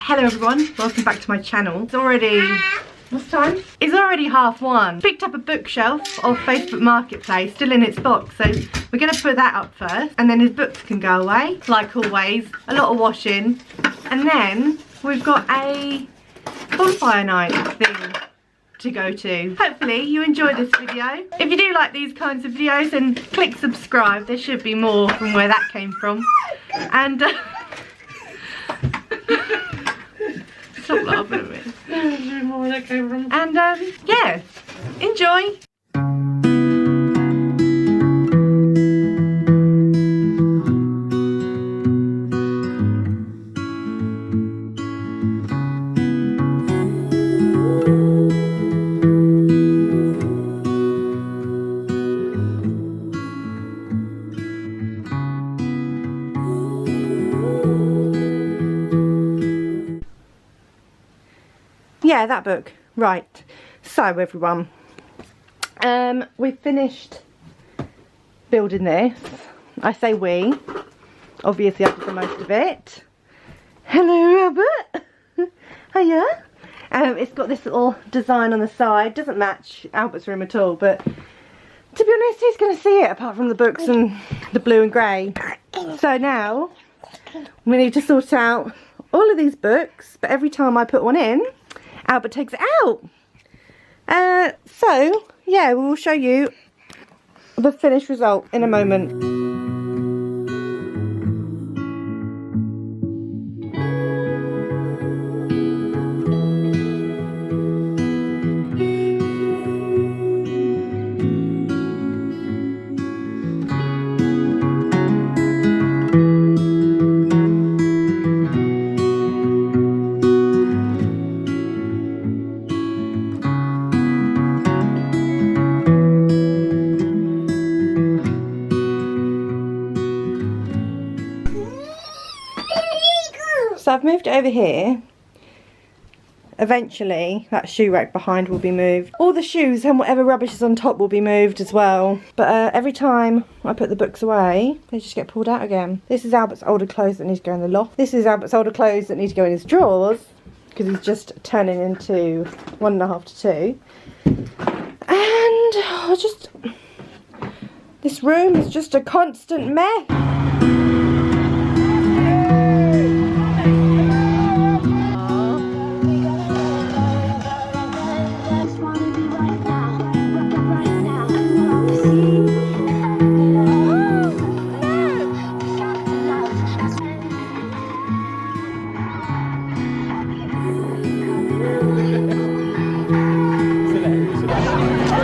Hello everyone, welcome back to my channel. It's already, what's time? It's already 1:30. Picked up a bookshelf off Facebook Marketplace, still in its box, so we're going to put that up first and then his books can go away, like always. A lot of washing, and then we've got a bonfire night thing to go to. Hopefully you enjoy this video. If you do like these kinds of videos, then click subscribe. There should be more from where that came from. And stop laughing at me. Where that came from. And yeah, enjoy. Yeah, that book. Right. So everyone, we've finished building this. I say we. Obviously I did the most of it. Hello, Albert. Hiya. It's got this little design on the side. Doesn't match Albert's room at all, but to be honest, who's going to see it apart from the books and the blue and grey? So now we need to sort out all of these books, but every time I put one in, Albert takes it out. So yeah, we will show you the finished result in a moment. So I've moved it over here. Eventually that shoe rack behind will be moved. All the shoes and whatever rubbish is on top will be moved as well. But every time I put the books away, they just get pulled out again. This is Albert's older clothes that need to go in the loft. This is Albert's older clothes that need to go in his drawers, because he's just turning into 1.5 to 2. And this room is just a constant mess.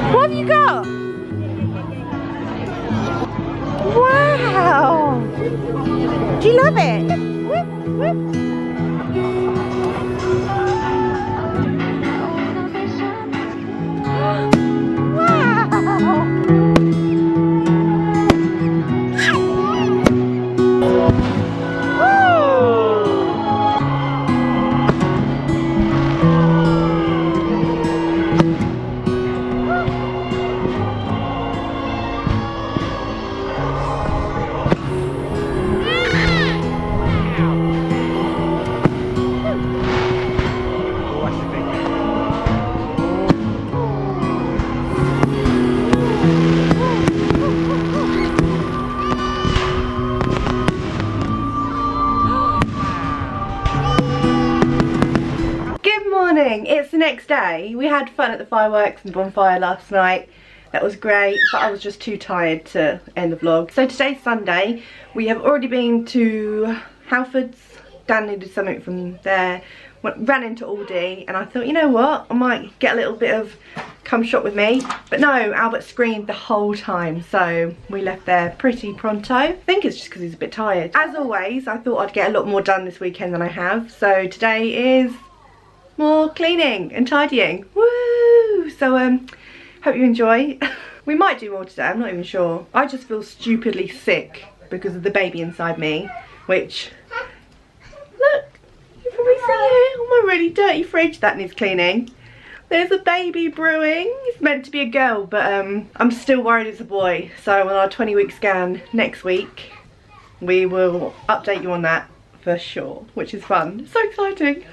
What have you got? Wow! Do you love it? Whoop, whoop. It's the next day. We had fun at the fireworks and bonfire last night. That was great, but I was just too tired to end the vlog. So today's Sunday. We have already been to Halford's. Dan needed something from there. Ran into Aldi, and I thought, you know what, I might get a little bit of come shop with me. But no, Albert screamed the whole time, so we left there pretty pronto. I think it's just because he's a bit tired. As always, I thought I'd get a lot more done this weekend than I have. So today is more cleaning and tidying. Woo! So hope you enjoy. We might do more today, I'm not even sure. I just feel stupidly sick because of the baby inside me, which, look, you probably see it on my really dirty fridge. That needs cleaning. There's a baby brewing. It's meant to be a girl, but I'm still worried it's a boy. So on our 20-week scan next week, we will update you on that for sure, which is fun. It's so exciting.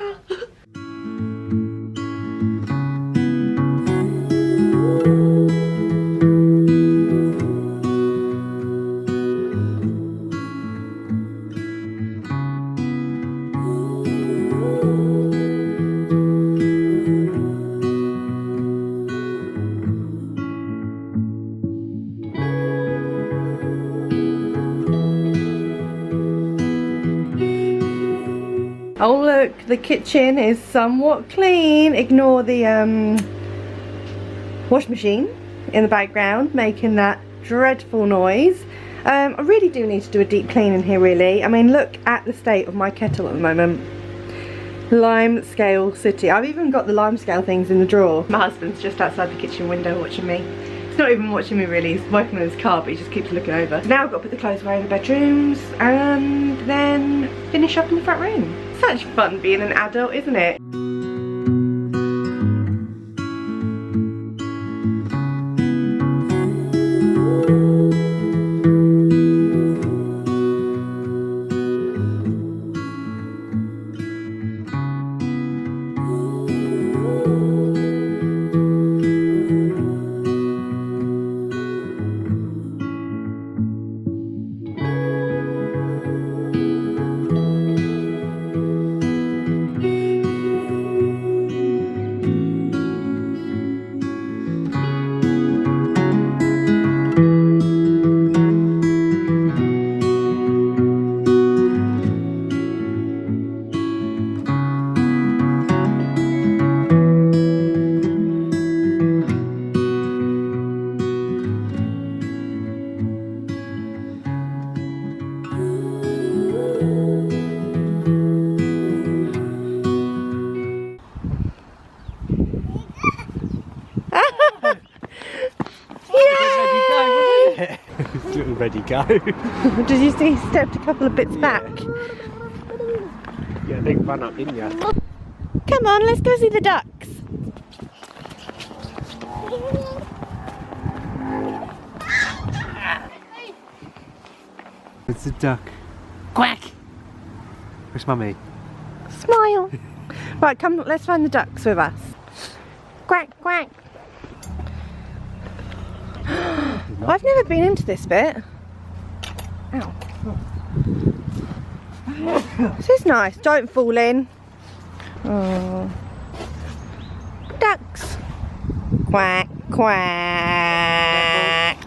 Oh look, the kitchen is somewhat clean. Ignore the wash machine in the background making that dreadful noise. I really do need to do a deep clean in here really. I mean, look at the state of my kettle at the moment. Lime scale city. I've even got the lime scale things in the drawer. My husband's just outside the kitchen window watching me. He's not even watching me really, he's working on his car, but he just keeps looking over. Now I've got to put the clothes away in the bedrooms and then finish up in the front room. Such fun being an adult, isn't it? Little ready go. Did you see he stepped a couple of bits back? Yeah, they run up, didn't you? Come on, let's go see the ducks. It's a duck. Quack! Where's Mummy? Smile. Right, come, let's find the ducks with us. Quack, quack. I've never been into this bit. Ow. This is nice. Don't fall in. Oh. Ducks. Quack, quack. He's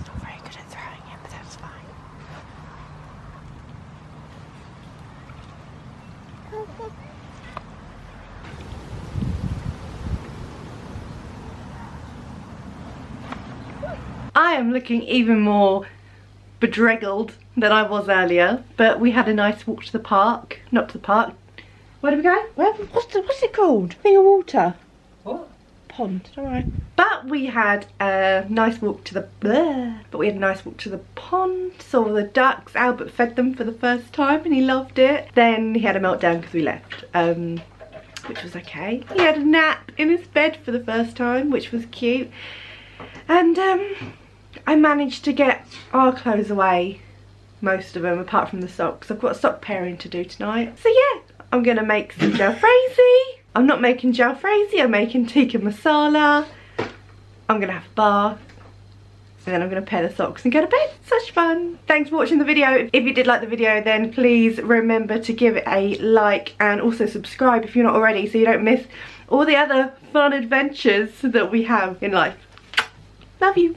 not very good at throwing him, but that's fine. I am looking even more bedraggled than I was earlier, but we had a nice walk to the park. Not to the park. Where did we go? What's it called? Thing of water. What? Pond. Alright. But we had a nice walk to the pond, saw the ducks. Albert fed them for the first time and he loved it. Then he had a meltdown because we left, which was okay. He had a nap in his bed for the first time, which was cute. And I managed to get our clothes away, most of them, apart from the socks. I've got sock pairing to do tonight. So yeah, I'm gonna make some jalfrezi. I'm not making jalfrezi, I'm making tikka masala. I'm gonna have a bath. And then I'm gonna pair the socks and go to bed. Such fun. Thanks for watching the video. If you did like the video, then please remember to give it a like and also subscribe if you're not already, so you don't miss all the other fun adventures that we have in life. Love you.